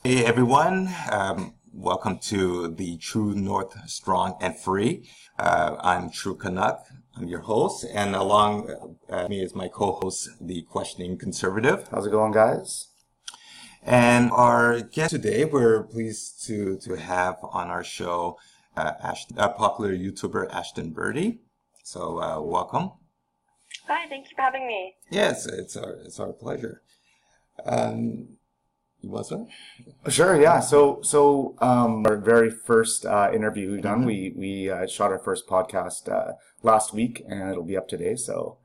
Hey everyone, welcome to the True North Strong and Free. I'm True Canuck, I'm your host, and along me is my co-host, the Questioning Conservative. How's it going, guys? And our guest today, we're pleased to have on our show popular YouTuber Ashton Birdie. So welcome. Hi, thank you for having me. Yes, it's our pleasure. You want to? Sure, yeah. So our very first interview we've done, we shot our first podcast last week, and it'll be up today. So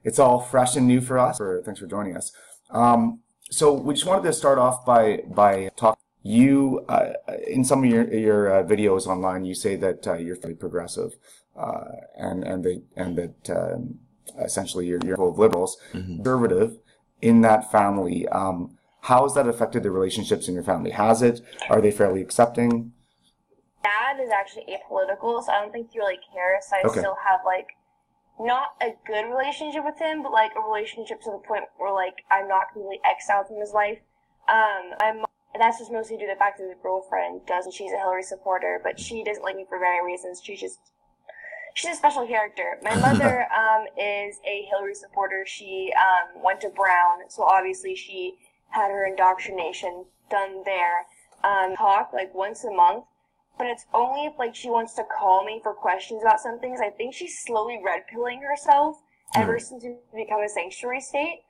it's all fresh and new for us. Thanks for joining us. So we just wanted to start off by talking. You in some of your videos online, you say that you're fairly progressive, and that essentially you're full of liberals, conservative in that family. How has that affected the relationships in your family? Has it? Are they fairly accepting? Dad is actually apolitical, so I don't think he really cares. So I still have, not a good relationship with him, but, a relationship to the point where, I'm not completely exiled from his life. That's just mostly due to the fact that his girlfriend does, and she's a Hillary supporter, but she doesn't like me for various reasons. She's a special character. My mother is a Hillary supporter. She went to Brown, so obviously she had her indoctrination done there. Talk once a month, but it's only if she wants to call me for questions about some things. I think she's slowly red pilling herself ever since we become a sanctuary state.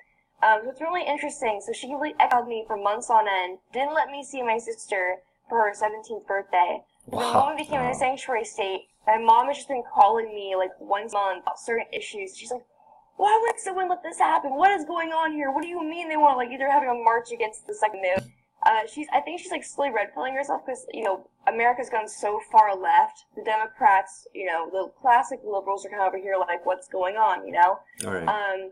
So it's really interesting. So she really exiled me for months on end. Didn't let me see my sister for her 17th birthday. Wow. The moment we became a sanctuary state, my mom has just been calling me once a month about certain issues. She's like, why would someone let this happen? What is going on here? What do you mean they want to either having a march against the second wave? I think she's slowly red pilling herself because, America's gone so far left. The Democrats, the classic liberals are kind of over here what's going on, All right. On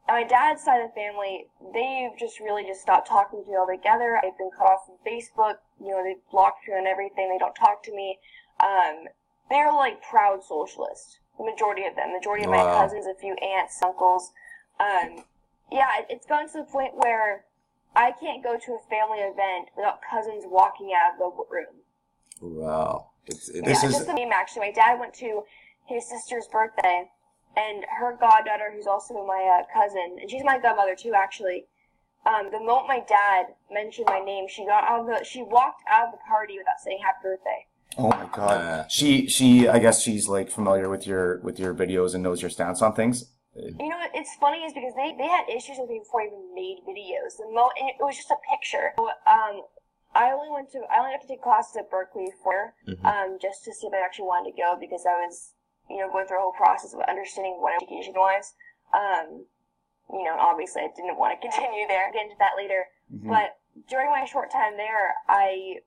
my dad's side of the family, they've just really stopped talking to me altogether. I've been cut off from Facebook. They've blocked me on everything. They don't talk to me. They're proud socialists. The majority of them. The majority of my cousins, a few aunts, uncles. It's gotten to the point where I can't go to a family event without cousins walking out of the room. Wow. This is just the meme, actually. My dad went to his sister's birthday, and her goddaughter, who's also my cousin, and she's my godmother too, actually. The moment my dad mentioned my name, she walked out of the party without saying happy birthday. Oh my God. She I guess she's familiar with your videos and knows your stance on things. It's funny is because they had issues with me before I even made videos. And it was just a picture. So, I only have to take classes at Berkeley just to see if I actually wanted to go, because I was, going through a whole process of understanding what education was. And obviously I didn't want to continue there. I'll get into that later. But during my short time there, I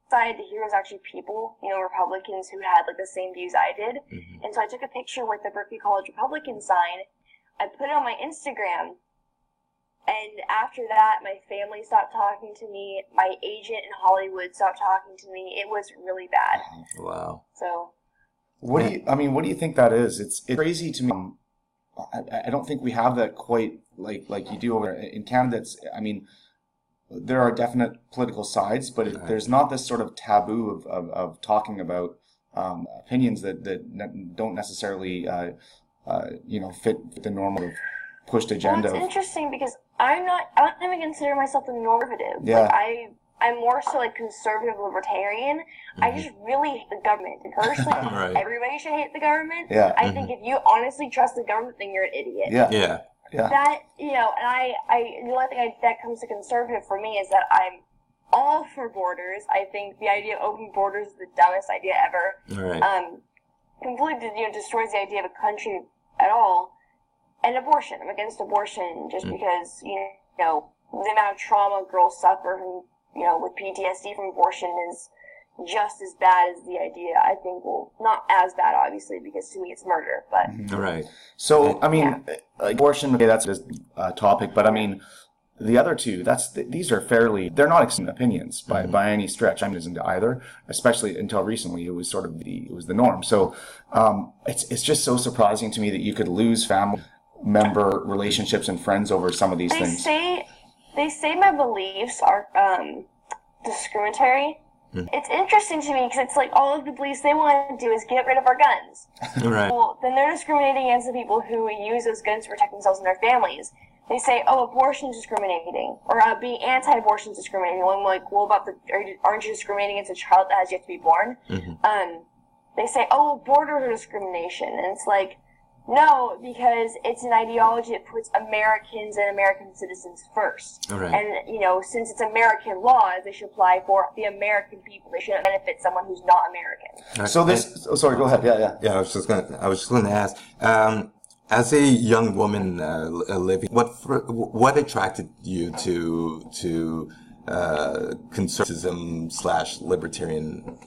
decided that here was actually people, Republicans who had the same views I did. And so I took a picture with the Berkeley College Republican sign. I put it on my Instagram. And after that, my family stopped talking to me. My agent in Hollywood stopped talking to me. It was really bad. Wow. So, what do you think that is? It's crazy to me. I don't think we have that quite like you do over in Canada. There are definite political sides, but there's not this sort of taboo of talking about opinions that don't necessarily fit the normal pushed agenda. Well, it's interesting because I don't even consider myself a normative. Yeah. I'm more so conservative libertarian. I just really hate the government. And personally, everybody should hate the government. Yeah. I think if you honestly trust the government, then you're an idiot. Yeah. Yeah. Yeah. That, and the only thing that comes to conservative for me is that I'm all for borders. I think the idea of open borders is the dumbest idea ever. All right. Completely, destroys the idea of a country at all. And abortion. I'm against abortion just because, the amount of trauma girls suffer from, with PTSD from abortion is just as bad as the idea. I think, well, not as bad, obviously, because to me it's murder, but... All right. So, abortion, that's a topic, but the other two, these are they're not extreme opinions by any stretch. Isn't either, especially until recently, it was sort of the norm. So, it's just so surprising to me that you could lose family member relationships and friends over some of these things. They say my beliefs are discriminatory. It's interesting to me because it's like all of the police they want to do is get rid of our guns. Right. Well, then they're discriminating against the people who use those guns to protect themselves and their families. They say, oh, abortion is discriminating, or being anti-abortion is discriminating. Well, I'm like, well, aren't you discriminating against a child that has yet to be born? They say, oh, borders are discrimination, and it's like, no, because it's an ideology that puts Americans and American citizens first. Right. And, you know, since it's American laws, they should apply for the American people. They shouldn't benefit someone who's not American. Right. So this, sorry, go ahead. Yeah. I was just going to ask, as a young woman living, what attracted you to conservatism / libertarian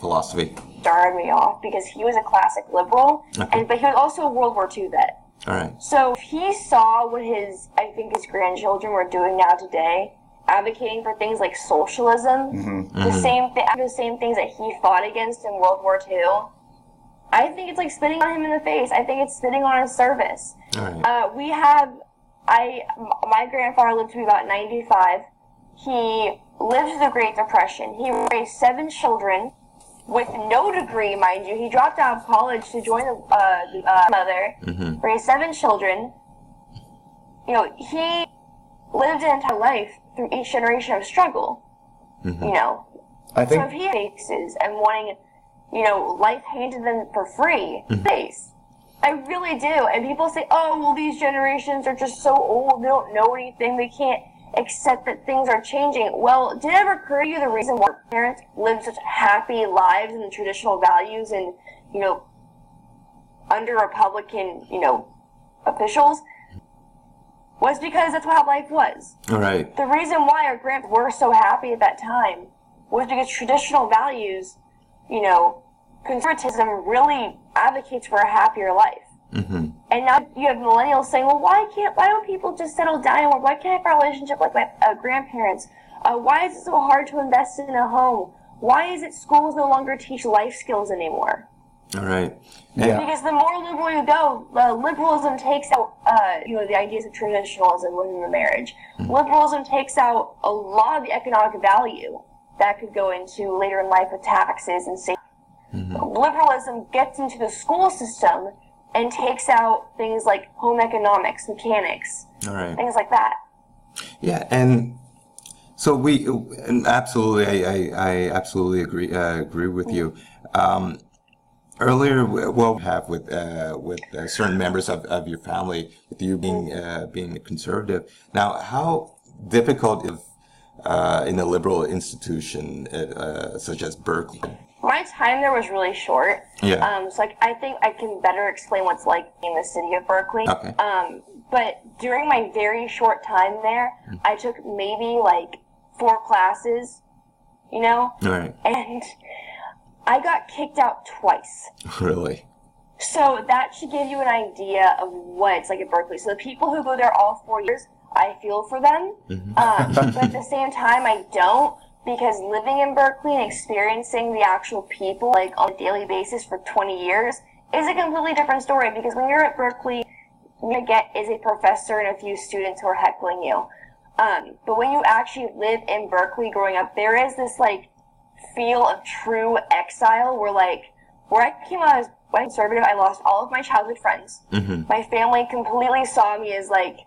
philosophy? Started me off because he was a classic liberal, but he was also a World War II vet. All right. So if he saw what his grandchildren were doing now today, advocating for things like socialism, the same things that he fought against in World War II, I think it's like spitting on him in the face. I think it's spitting on his service. All right. My grandfather lived to be about 95. He lived through the Great Depression. He raised 7 children with no degree, mind you. He dropped out of college to join the mother, raised 7 children. You know, he lived an entire life through each generation of struggle. You know, I think so if he faces and wanting, you know, life handed them for free, face. I really do. And people say, oh, well, these generations are just so old, they don't know anything, they can't accept that things are changing. Well, did it ever occur to you the reason why parents lived such happy lives and the traditional values and, you know, under Republican, you know, officials? Was because that's how life was. All right. The reason why our grandparents were so happy at that time was because traditional values, you know, conservatism really advocates for a happier life. And now you have millennials saying, well, why don't people just settle down anymore? Why can't I have a relationship like my grandparents? Why is it so hard to invest in a home? Why is it schools no longer teach life skills anymore? All right. Yeah. Because the more liberal you go, liberalism takes out, you know, the ideas of traditionalism within the marriage. Liberalism takes out a lot of the economic value that could go into later in life with taxes and safety. Liberalism gets into the school system and takes out things like home economics, mechanics, All right. things like that. Yeah, and so absolutely, I absolutely agree with you. Earlier, well, we have with certain members of your family, with you being a conservative. Now, how difficult is in a liberal institution such as Berkeley? My time there was really short. Yeah. So I think I can better explain what's like in the city of Berkeley. Okay. But during my very short time there, I took maybe like 4 classes, you know? All right. And I got kicked out twice. Really? So that should give you an idea of what it's like at Berkeley. So the people who go there all 4 years, I feel for them. But at the same time, I don't. Because living in Berkeley and experiencing the actual people, like, on a daily basis for 20 years is a completely different story. Because when you're at Berkeley, what you get is a professor and a few students who are heckling you. But when you actually live in Berkeley growing up, there is this, like, feel of true exile where I came out as white conservative, I lost all of my childhood friends. My family completely saw me as, like,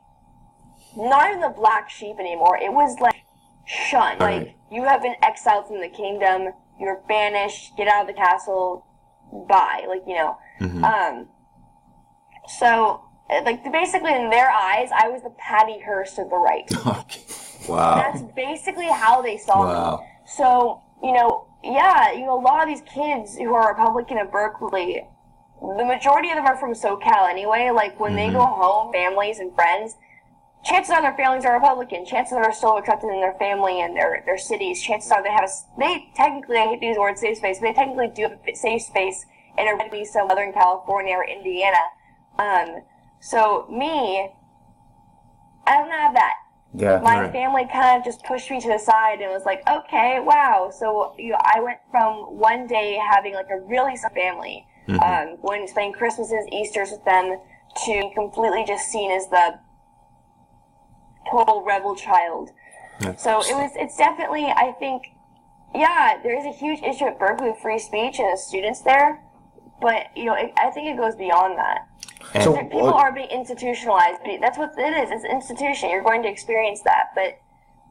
not even the black sheep anymore. It was, like, shunned. Right. Like, you have been exiled from the kingdom, you're banished, get out of the castle, bye. Like, you know. So, like, basically in their eyes, I was the Patty Hearst of the right. Okay. Wow. That's basically how they saw me. So, you know, yeah, you know, a lot of these kids who are Republican at Berkeley, the majority of them are from SoCal anyway. Like, when they go home, families and friends, chances are their families are Republican. Chances are they're still accepted in their family and their cities. Chances are they technically, I hate to use the word safe space, but they technically do have a safe space in a Southern California or Indiana. So me, I don't have that. Yeah. My family kind of just pushed me to the side and was like, okay, wow. So, you know, I went from one day having like a really sad family, going spending Christmases, Easters with them, to completely just seen as the total rebel child. Yeah. So it's definitely, I think, yeah, there is a huge issue at Berkeley with free speech and the students there, but, I think it goes beyond that. And People are being institutionalized. That's what it is. It's an institution. You're going to experience that, but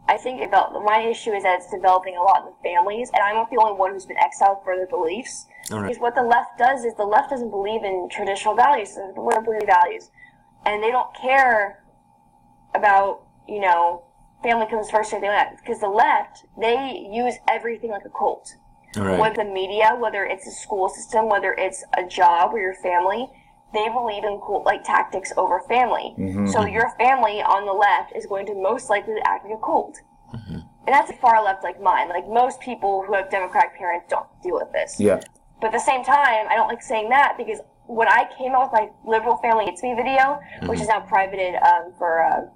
I think my issue is that it's developing a lot in the families, and I'm not the only one who's been exiled for their beliefs. All right. Because what the left does is the left doesn't believe in traditional values, they don't believe in values, and they don't care about, family comes first or anything like that. Because the left, they use everything like a cult. All right. Whether the media, whether it's a school system, whether it's a job or your family, they believe in cult-like tactics over family. Mm-hmm. So your family on the left is going to most likely act like a cult. Mm-hmm. And that's far left like mine. Like most people who have Democratic parents don't deal with this. Yeah. But at the same time, I don't like saying that because when I came out with my liberal family hates me video, which is now privated for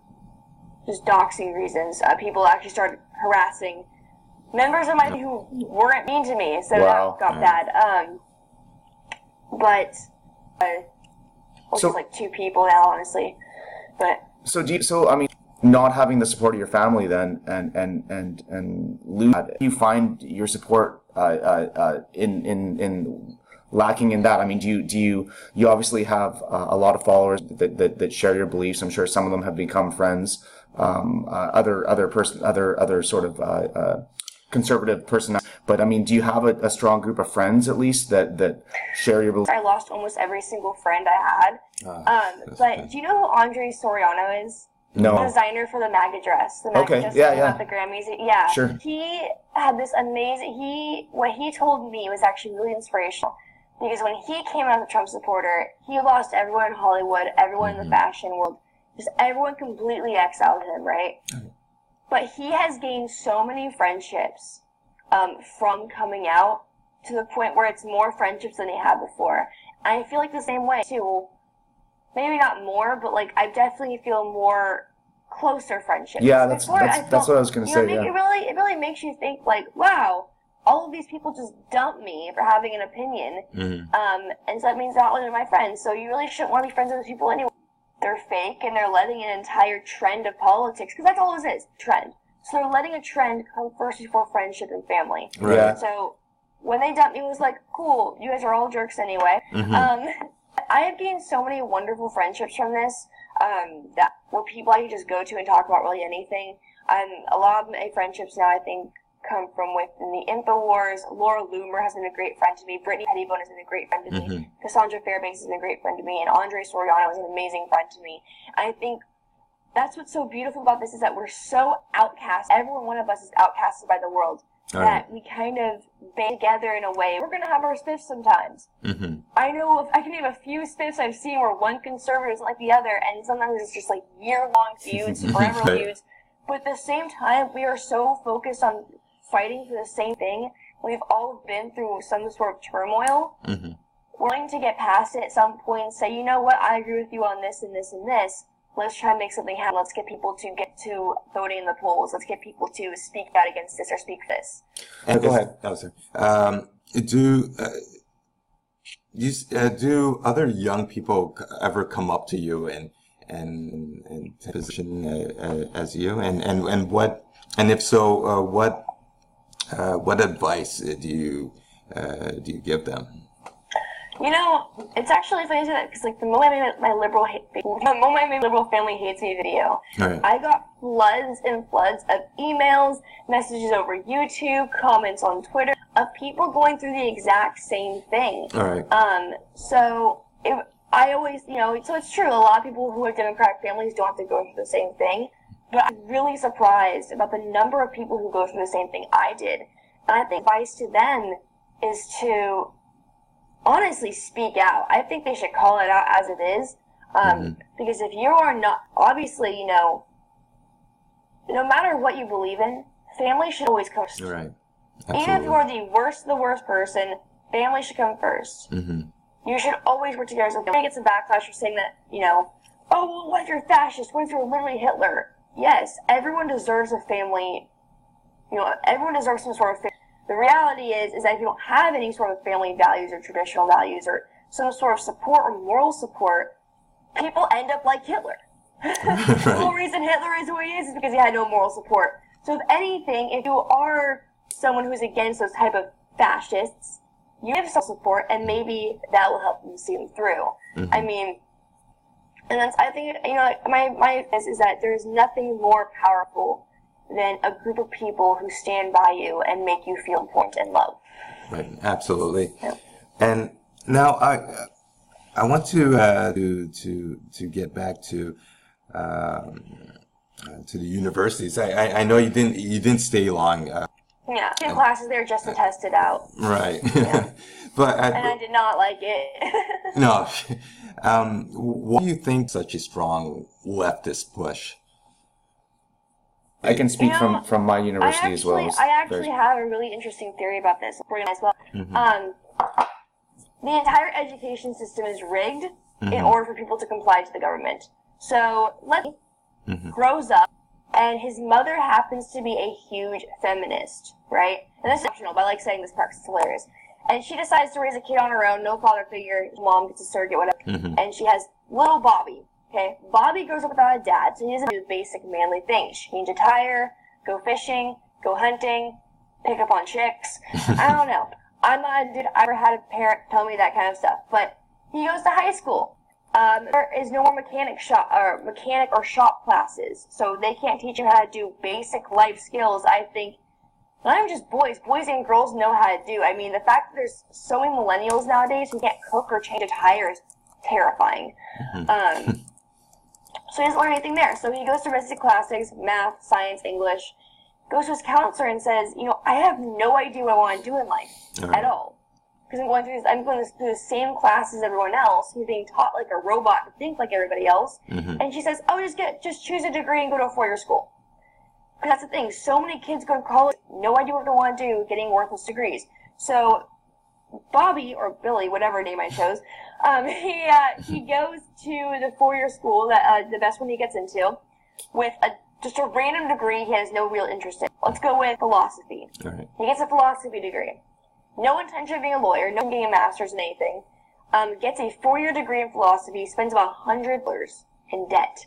just doxing reasons, people actually started harassing members of my family who weren't mean to me. So Wow. that got bad. But... So- just like 2 people now, honestly. But not having the support of your family then, and lose that, you find your support in lacking in that. I mean, do you obviously have a lot of followers that share your beliefs. I'm sure some of them have become friends. Other sort of conservative person. But I mean, do you have a strong group of friends at least that share your beliefs? I lost almost every single friend I had. But do you know who Andre Soriano is? No. The designer for the MAGA dress. The MAGA Okay, dress yeah, that yeah. got the Grammys. Yeah. Sure. He had this amazing. What he told me was actually really inspirational. Because when he came out as a Trump supporter, he lost everyone in Hollywood, everyone in the fashion world. Just everyone completely exiled him, right? But he has gained so many friendships from coming out to the point where it's more friendships than he had before. And I feel like the same way, too. Maybe not more, but like I definitely feel more closer friendships. Yeah, that's what I was going to say. It really makes you think like, wow, all of these people just dumped me for having an opinion. And so that means not only my friends. So you really shouldn't want to be friends with those people anyway. They're fake and they're letting an entire trend of politics, because that's all it is, trend. So they're letting a trend come first before friendship and family. Right. Yeah. So when they dumped me, it was like, cool, you guys are all jerks anyway. I have gained so many wonderful friendships from this, that were people I could just go to and talk about really anything. A lot of my friendships now, I think, come from within the InfoWars. Laura Loomer has been a great friend to me. Brittany Pettibone has been a great friend to me. Cassandra Fairbanks has been a great friend to me. And Andre Soriano is an amazing friend to me. And I think that's what's so beautiful about this is that we're so outcast. Every one of us is outcasted by the world. That we kind of band together in a way. We're going to have our spiffs sometimes. I know I can name a few spiffs I've seen where one conservative isn't like the other, and sometimes it's just like year-long feuds, forever feuds. But at the same time, we are so focused on fighting for the same thing. We've all been through some sort of turmoil. We're willing to get past it at some point and say, you know what, I agree with you on this and this and this. Let's try and make something happen. Let's get people to get to voting in the polls. Let's get people to speak out against this or speak this. And go ahead. Oh, sorry. Do other young people ever come up to you and position as you? And what? And if so, what advice do you give them? You know, it's actually funny to say that because, like, the moment I made my liberal family hates me video, I got floods and floods of emails, messages over YouTube, comments on Twitter of people going through the exact same thing. So I always, so it's true. A lot of people who have Democratic families don't have to go through the same thing, but I'm really surprised about the number of people who go through the same thing I did. And I think advice to them is to honestly speak out. I think they should call it out as it is. Because if you are not, obviously, no matter what you believe in, family should always come first. Right. Even if you are the worst person, family should come first. You should always work together. So if somebody gets a backlash for saying that, oh, well, what if you're fascist? What if you're literally Hitler? Yes, everyone deserves a family. Everyone deserves some sort of family. The reality is that if you don't have any sort of family values or traditional values or some sort of support or moral support, people end up like Hitler. The whole reason Hitler is who he is because he had no moral support. So if anything, if you are someone who's against those type of fascists, you give some support, and maybe that will help them see them through. I mean, and that's, I think, you know, like, my is that there's nothing more powerful than a group of people who stand by you and make you feel important and loved. Right, absolutely. Yeah. And now I want to get back to the universities. I know you didn't stay long. Yeah, 2 classes there just to test it out. Right. Yeah. But and I did not like it. No. Why do you think such a strong leftist push? I can speak from my university as well. I actually have a really interesting theory about this as well. The entire education system is rigged in order for people to comply to the government. So Letty grows up, and his mother happens to be a huge feminist, right? And this is optional, but I like saying this part 'cause it's hilarious. And she decides to raise a kid on her own, no father figure, mom gets a surrogate, whatever. And she has little Bobby, okay? Bobby grows up without a dad, so he doesn't do the basic manly things. Change a tire, go fishing, go hunting, pick up on chicks. I don't know. I'm not a dude. I never had a parent tell me that kind of stuff. But he goes to high school. There is no more mechanic or shop classes, so they can't teach him how to do basic life skills. I think not even just boys and girls know how to do. I mean, the fact that there's so many millennials nowadays who can't cook or change a tire is terrifying. So he doesn't learn anything there. So he goes to basic classes, math, science, English, goes to his counselor and says, you know, I have no idea what I want to do in life at all. Because I'm going through the same class as everyone else. He's being taught like a robot to think like everybody else. And she says, oh, just choose a degree and go to a 4-year school. Because that's the thing. So many kids go to college, no idea what they want to do, getting worthless degrees. So Bobby, or Billy, whatever name I chose, he goes to the 4-year school, that the best one he gets into, with just a random degree he has no real interest in. Let's go with philosophy. Right. He gets a philosophy degree. No intention of being a lawyer, no getting a master's in anything. Gets a 4-year degree in philosophy, spends about $100 in debt.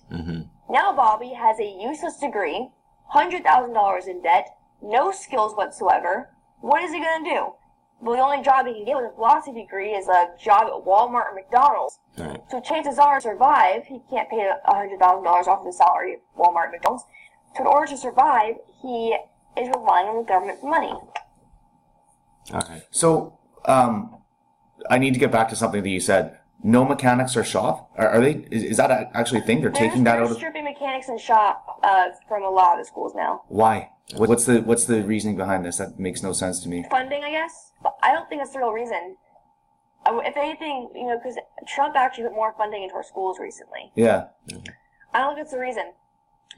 Now Bobby has a useless degree, $100,000 in debt, no skills whatsoever. What is he going to do? Well, the only job he can get with a philosophy degree is a job at Walmart or McDonald's. Right. So chances are to survive, he can't pay $100,000 off of the salary at Walmart and McDonald's. So in order to survive, he is relying on the government for money. Okay. So, I need to get back to something that you said. No mechanics or shop? Are they? Is that actually a thing? They're taking that out of. They're stripping mechanics and shop from a lot of the schools now. Why? What's the reasoning behind this? That makes no sense to me. Funding, I guess. But I don't think that's the real reason. If anything, you know, because Trump actually put more funding into our schools recently. Yeah. I don't think that's the reason.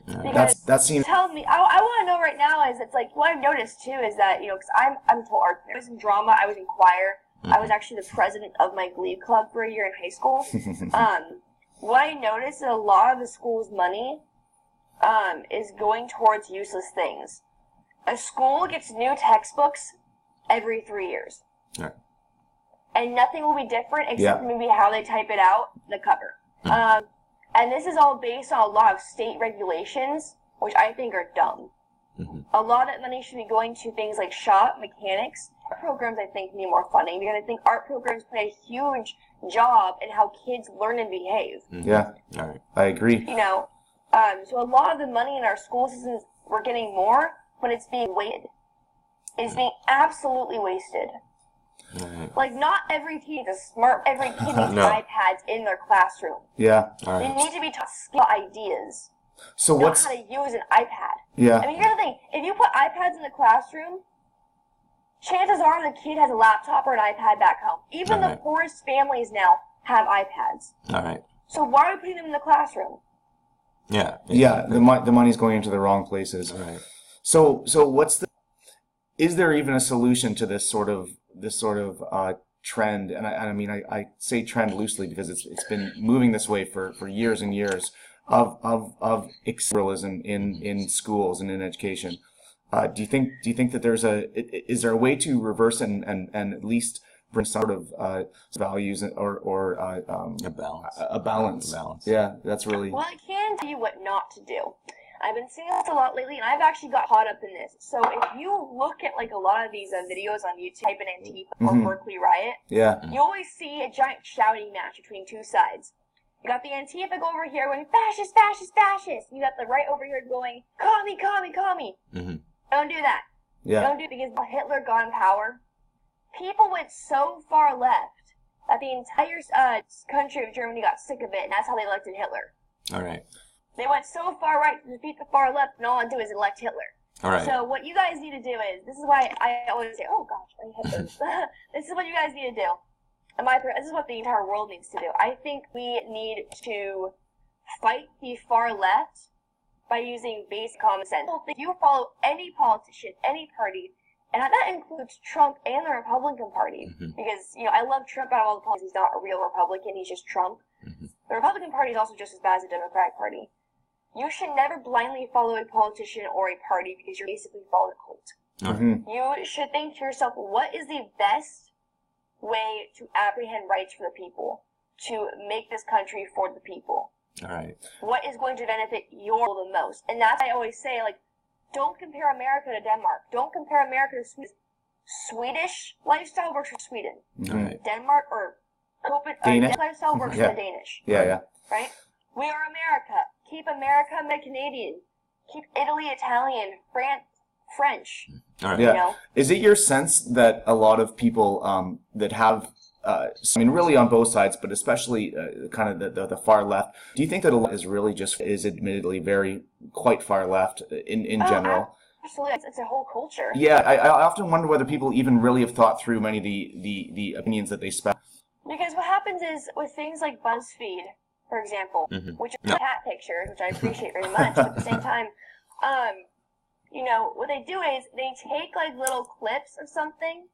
Because that seems. Tell me, I want to know right now is it's like what I've noticed too is that, you know, because I'm told art. I was in drama. I was in choir. I was actually the president of my glee club for a year in high school. What I noticed is a lot of the school's money is going towards useless things. A school gets new textbooks every 3 years. Right. And nothing will be different except maybe how they type it out, the cover. And this is all based on a lot of state regulations, which I think are dumb. A lot of that money should be going to things like shop, mechanics. Art programs, I think, need more funding because I think art programs play a huge job in how kids learn and behave. Yeah, I agree. You know, so a lot of the money in our school systems, we're getting more, but it's being wasted. It's being absolutely wasted. Like, not every kid is smart. Every kid needs iPads in their classroom. Yeah. They need to be taught skill ideas. So what's how to use an iPad? Yeah. I mean, here's the thing: if you put iPads in the classroom, chances are the kid has a laptop or an iPad back home. Even the poorest families now have iPads. All right. So why are we putting them in the classroom? Yeah. Yeah. The money's going into the wrong places. Right. So what's is there even a solution to this sort of trend? And I mean, I say trend loosely because it's been moving this way for years and years of liberalism in schools and in education. Do you think that is there a way to reverse and at least bring some sort of values or a balance? A balance. Yeah, that's really. Well, I can tell you what not to do. I've been seeing this a lot lately, and I've actually got caught up in this. So if you look at like a lot of these videos on YouTube, type in Antifa or Berkeley riot, you always see a giant shouting match between two sides. You got the Antifa go over here going, fascist, fascist, fascist. You got the right over here going, commie, commie, commie. Don't do that. Don't do it, because Hitler got in power. People went so far left that the entire country of Germany got sick of it, and that's how they elected Hitler. All right. They went so far right to defeat the far left, and all I do is elect Hitler. All right. So what you guys need to do is, this is why I always say, oh gosh, I hate this. This is what you guys need to do. This is what the entire world needs to do. I think we need to fight the far left by using basic common sense. If you follow any politician, any party, and that includes Trump and the Republican Party, because, you know, I love Trump out of all the politics. He's not a real Republican, he's just Trump. The Republican Party is also just as bad as the Democratic Party. You should never blindly follow a politician or a party, because you're basically following a cult. You should think to yourself, what is the best way to apprehend rights for the people, to make this country for the people? All right. What is going to benefit your the most? And that's why I always say, like, don't compare America to Denmark. Don't compare America to Sweden. Swedish lifestyle works for Sweden. Denmark or Danish lifestyle works for the Danish. Right? We are America. Keep America Canadian. Keep Italy Italian. France French. All right. You know? Is it your sense that a lot of people that have, I mean, really on both sides, but especially kind of the far left, do you think that a lot is really just, is admittedly quite far left in general? Absolutely. It's a whole culture. Yeah, I often wonder whether people even really have thought through many of the opinions that they spout. Because what happens is, with things like BuzzFeed, for example, which is cat pictures, which I appreciate very much, but at the same time, you know, what they do is they take like little clips of something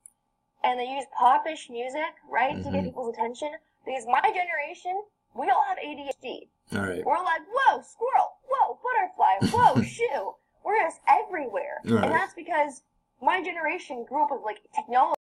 and they use popish music, right, to get people's attention. Because my generation, we all have ADHD. All right. We're like, whoa, squirrel, whoa, butterfly, whoa, shoe. We're just everywhere. Right. And that's because my generation grew up with like technology.